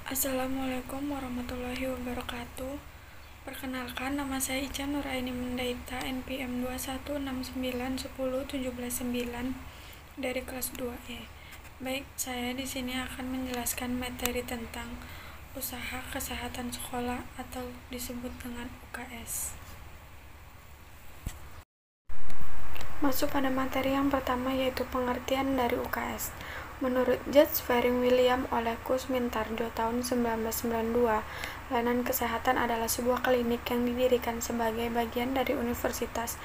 Assalamualaikum warahmatullahi wabarakatuh. Perkenalkan, nama saya Ica Nuraini Mendaita, NPM 216910179 dari kelas 2E. Baik, saya di sini akan menjelaskan materi tentang usaha kesehatan sekolah atau disebut dengan UKS. Masuk pada materi yang pertama, yaitu pengertian dari UKS. Menurut Judge Fearing William oleh Kus Mintarjo tahun 1992, layanan kesehatan adalah sebuah klinik yang didirikan sebagai bagian dari universitas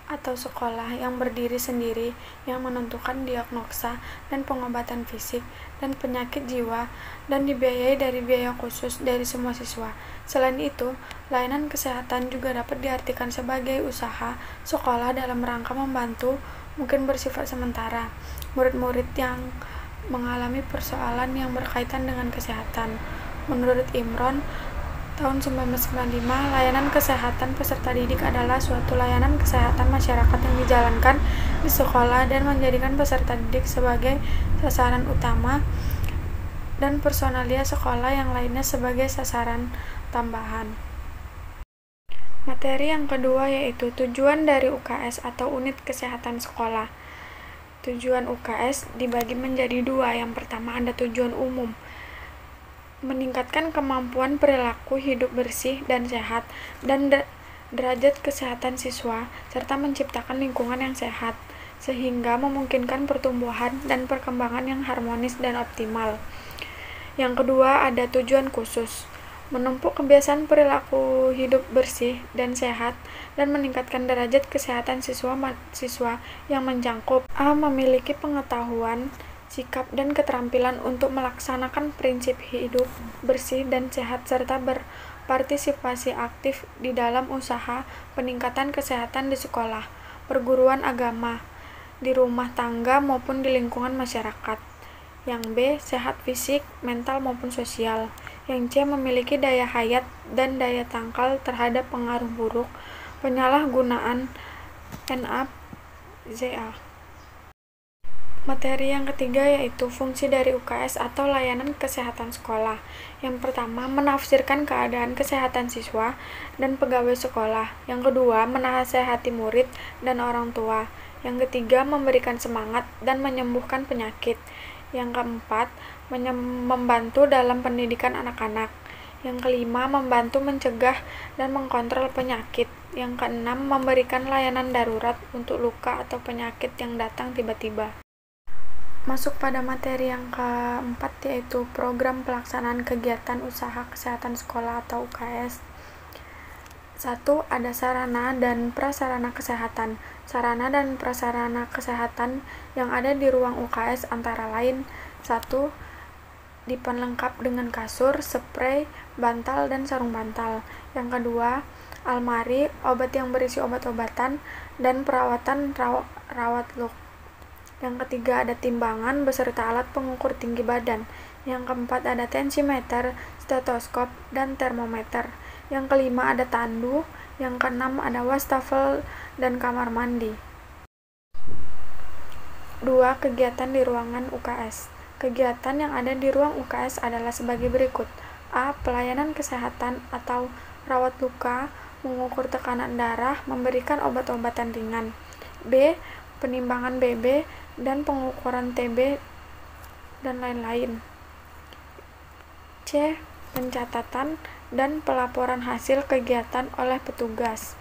atau sekolah yang berdiri sendiri yang menentukan diagnosa dan pengobatan fisik dan penyakit jiwa dan dibiayai dari biaya khusus dari semua siswa. Selain itu, layanan kesehatan juga dapat diartikan sebagai usaha sekolah dalam rangka membantu, mungkin bersifat sementara, murid-murid yang mengalami persoalan yang berkaitan dengan kesehatan. Menurut Imron, tahun 1995, layanan kesehatan peserta didik adalah suatu layanan kesehatan masyarakat yang dijalankan di sekolah dan menjadikan peserta didik sebagai sasaran utama dan personalia sekolah yang lainnya sebagai sasaran tambahan. Materi yang kedua yaitu tujuan dari UKS atau unit kesehatan sekolah. Tujuan UKS dibagi menjadi dua. Yang pertama ada tujuan umum, meningkatkan kemampuan perilaku hidup bersih dan sehat dan derajat kesehatan siswa, serta menciptakan lingkungan yang sehat, sehingga memungkinkan pertumbuhan dan perkembangan yang harmonis dan optimal. Yang kedua ada tujuan khusus, menempuh kebiasaan perilaku hidup bersih dan sehat dan meningkatkan derajat kesehatan siswa yang mencakup A. Memiliki pengetahuan, sikap, dan keterampilan untuk melaksanakan prinsip hidup bersih dan sehat serta berpartisipasi aktif di dalam usaha peningkatan kesehatan di sekolah, perguruan agama, di rumah tangga maupun di lingkungan masyarakat. Yang B. Sehat fisik, mental maupun sosial. Yang C. Memiliki daya hayat dan daya tangkal terhadap pengaruh buruk penyalahgunaan NA/ZA. Materi yang ketiga yaitu fungsi dari UKS atau layanan kesehatan sekolah. Yang pertama, menafsirkan keadaan kesehatan siswa dan pegawai sekolah. Yang kedua, menasehati murid dan orang tua. Yang ketiga, memberikan semangat dan menyembuhkan penyakit. Yang keempat, membantu dalam pendidikan anak-anak. Yang kelima, membantu mencegah dan mengkontrol penyakit. Yang keenam, memberikan layanan darurat untuk luka atau penyakit yang datang tiba-tiba. Masuk pada materi yang keempat yaitu program pelaksanaan kegiatan usaha kesehatan sekolah atau UKS. 1. Ada sarana dan prasarana kesehatan. Sarana dan prasarana kesehatan yang ada di ruang UKS antara lain 1. Diperlengkap dengan kasur, spray, bantal, dan sarung bantal. Yang kedua, almari, obat yang berisi obat-obatan, dan perawatan rawat look. Yang ketiga ada timbangan beserta alat pengukur tinggi badan. Yang keempat ada tensimeter, stetoskop, dan termometer. Yang kelima ada tandu. Yang keenam ada wastafel dan kamar mandi. 2. Kegiatan di ruangan UKS. Kegiatan yang ada di ruang UKS adalah sebagai berikut. A. Pelayanan kesehatan atau rawat luka, mengukur tekanan darah, memberikan obat-obatan ringan. B. Penimbangan BB dan pengukuran TB dan lain-lain. C. Pencatatan dan pelaporan hasil kegiatan oleh petugas.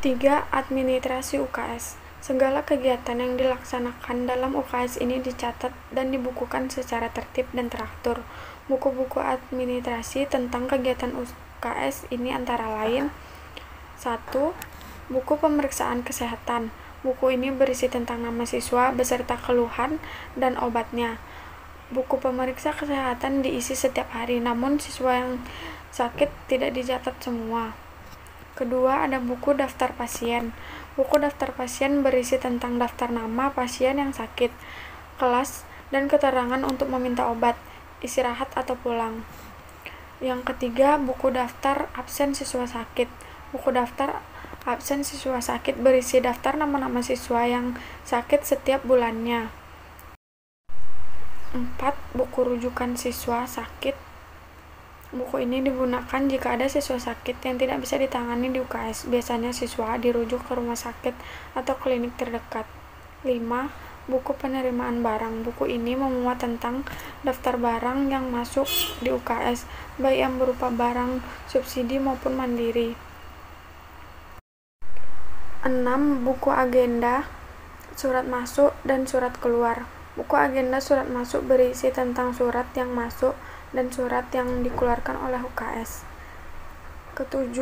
3. Administrasi UKS. Segala kegiatan yang dilaksanakan dalam UKS ini dicatat dan dibukukan secara tertib dan teratur. Buku-buku administrasi tentang kegiatan UKS ini antara lain 1. Buku pemeriksaan kesehatan. Buku ini berisi tentang nama siswa beserta keluhan dan obatnya. Buku pemeriksa kesehatan diisi setiap hari, namun siswa yang sakit tidak dicatat semua. Kedua, ada buku daftar pasien. Buku daftar pasien berisi tentang daftar nama pasien yang sakit, kelas, dan keterangan untuk meminta obat, istirahat atau pulang. Yang ketiga, buku daftar absen siswa sakit. Buku daftar absen siswa sakit berisi daftar nama-nama siswa yang sakit setiap bulannya. 4. Buku rujukan siswa sakit. Buku ini digunakan jika ada siswa sakit yang tidak bisa ditangani di UKS. Biasanya siswa dirujuk ke rumah sakit atau klinik terdekat. 5. Buku penerimaan barang. Buku ini memuat tentang daftar barang yang masuk di UKS, baik yang berupa barang subsidi maupun mandiri. 6. Buku agenda, surat masuk, dan surat keluar. Buku agenda surat masuk berisi tentang surat yang masuk dan surat yang dikeluarkan oleh UKS. 7.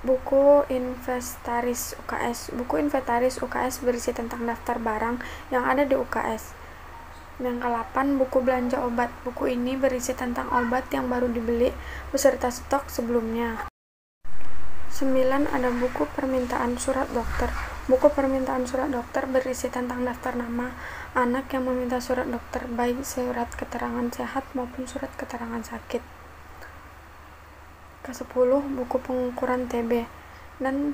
Buku inventaris UKS. Buku inventaris UKS berisi tentang daftar barang yang ada di UKS. Yang ke-8, buku belanja obat. Buku ini berisi tentang obat yang baru dibeli beserta stok sebelumnya. 9. Ada buku permintaan surat dokter. Buku permintaan surat dokter berisi tentang daftar nama anak yang meminta surat dokter, baik surat keterangan sehat maupun surat keterangan sakit. Ke-10. Buku pengukuran TB dan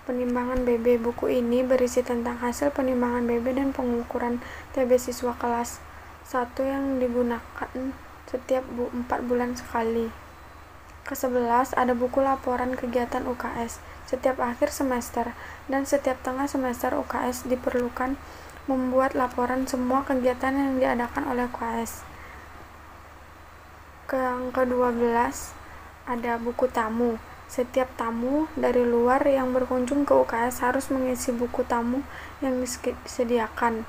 penimbangan BB. Buku ini berisi tentang hasil penimbangan BB dan pengukuran TB siswa kelas 1 yang digunakan setiap 4 bulan sekali. Ke-11. Ada buku laporan kegiatan UKS. Setiap akhir semester dan setiap tengah semester UKS diperlukan membuat laporan semua kegiatan yang diadakan oleh UKS. Yang ke-12. Ada buku tamu. Setiap tamu dari luar yang berkunjung ke UKS harus mengisi buku tamu yang disediakan.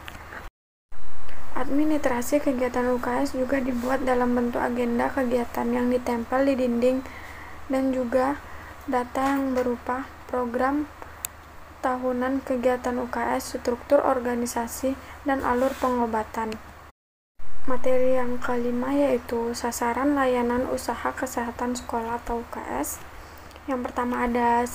Administrasi kegiatan UKS juga dibuat dalam bentuk agenda kegiatan yang ditempel di dinding dan juga data yang berupa program tahunan kegiatan UKS, struktur organisasi, dan alur pengobatan. Materi yang kelima yaitu sasaran layanan usaha kesehatan sekolah atau UKS. Yang pertama ada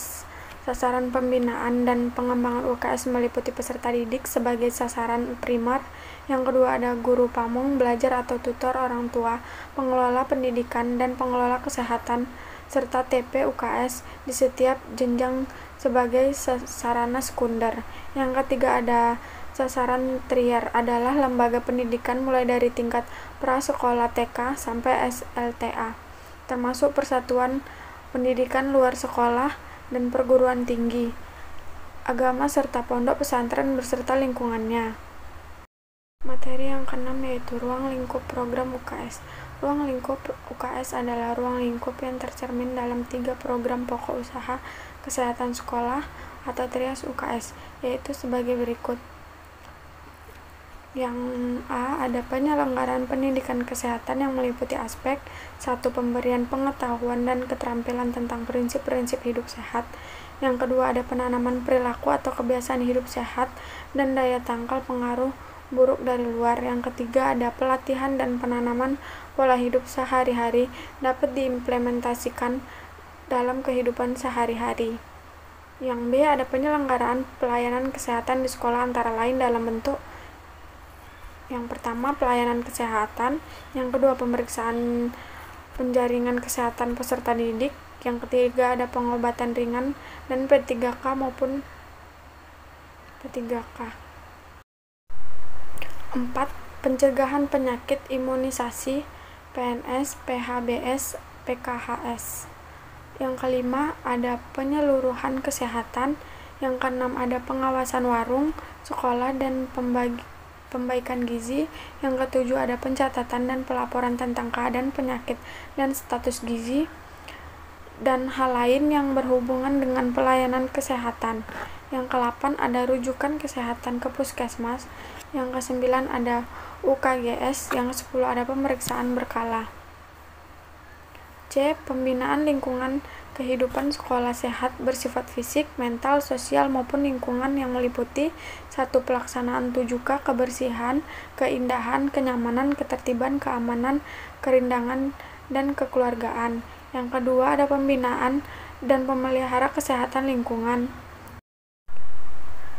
sasaran pembinaan dan pengembangan UKS meliputi peserta didik sebagai sasaran primer. Yang kedua ada guru pamong, belajar atau tutor orang tua, pengelola pendidikan, dan pengelola kesehatan, serta TP UKS di setiap jenjang sebagai sarana sekunder. Yang ketiga ada sasaran trier, adalah lembaga pendidikan mulai dari tingkat prasekolah TK sampai SLTA, termasuk persatuan pendidikan luar sekolah dan perguruan tinggi, agama serta pondok pesantren beserta lingkungannya. Materi yang keenam yaitu ruang lingkup program UKS. Ruang lingkup UKS adalah ruang lingkup yang tercermin dalam 3 program pokok usaha kesehatan sekolah atau trias UKS, yaitu sebagai berikut. Yang A, ada penyelenggaraan pendidikan kesehatan yang meliputi aspek 1. Pemberian pengetahuan dan keterampilan tentang prinsip-prinsip hidup sehat. Yang kedua, ada penanaman perilaku atau kebiasaan hidup sehat dan daya tangkal pengaruh buruk dari luar. Yang ketiga, ada pelatihan dan penanaman pola hidup sehari-hari dapat diimplementasikan dalam kehidupan sehari-hari. Yang B, ada penyelenggaraan pelayanan kesehatan di sekolah antara lain dalam bentuk yang pertama, pelayanan kesehatan. Yang kedua, pemeriksaan penjaringan kesehatan peserta didik. Yang ketiga, ada pengobatan ringan dan P3K maupun P3K. 4. Pencegahan penyakit imunisasi, PNS, PHBS, PKHS. Yang kelima, ada penyeluruhan kesehatan. Yang keenam, ada pengawasan warung, sekolah, dan pembaikan gizi. Yang ketujuh, ada pencatatan dan pelaporan tentang keadaan penyakit dan status gizi dan hal lain yang berhubungan dengan pelayanan kesehatan. Yang ke-8 ada rujukan kesehatan ke puskesmas. Yang ke-9 ada UKGS. Yang ke-10 ada pemeriksaan berkala. C. Pembinaan lingkungan kehidupan sekolah sehat bersifat fisik, mental, sosial maupun lingkungan yang meliputi 1. Pelaksanaan 7K, kebersihan, keindahan, kenyamanan, ketertiban, keamanan, kerindangan, dan kekeluargaan. Yang kedua ada pembinaan dan pemelihara kesehatan lingkungan.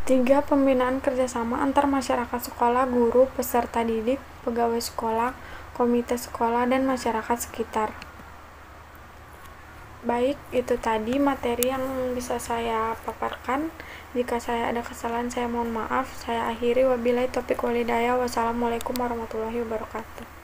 3. Pembinaan kerjasama antar masyarakat sekolah, guru, peserta didik, pegawai sekolah, komite sekolah, dan masyarakat sekitar. Baik, itu tadi materi yang bisa saya paparkan. Jika saya ada kesalahan, saya mohon maaf. Saya akhiri. Wabillahi taufiq walhidayah. Wassalamualaikum warahmatullahi wabarakatuh.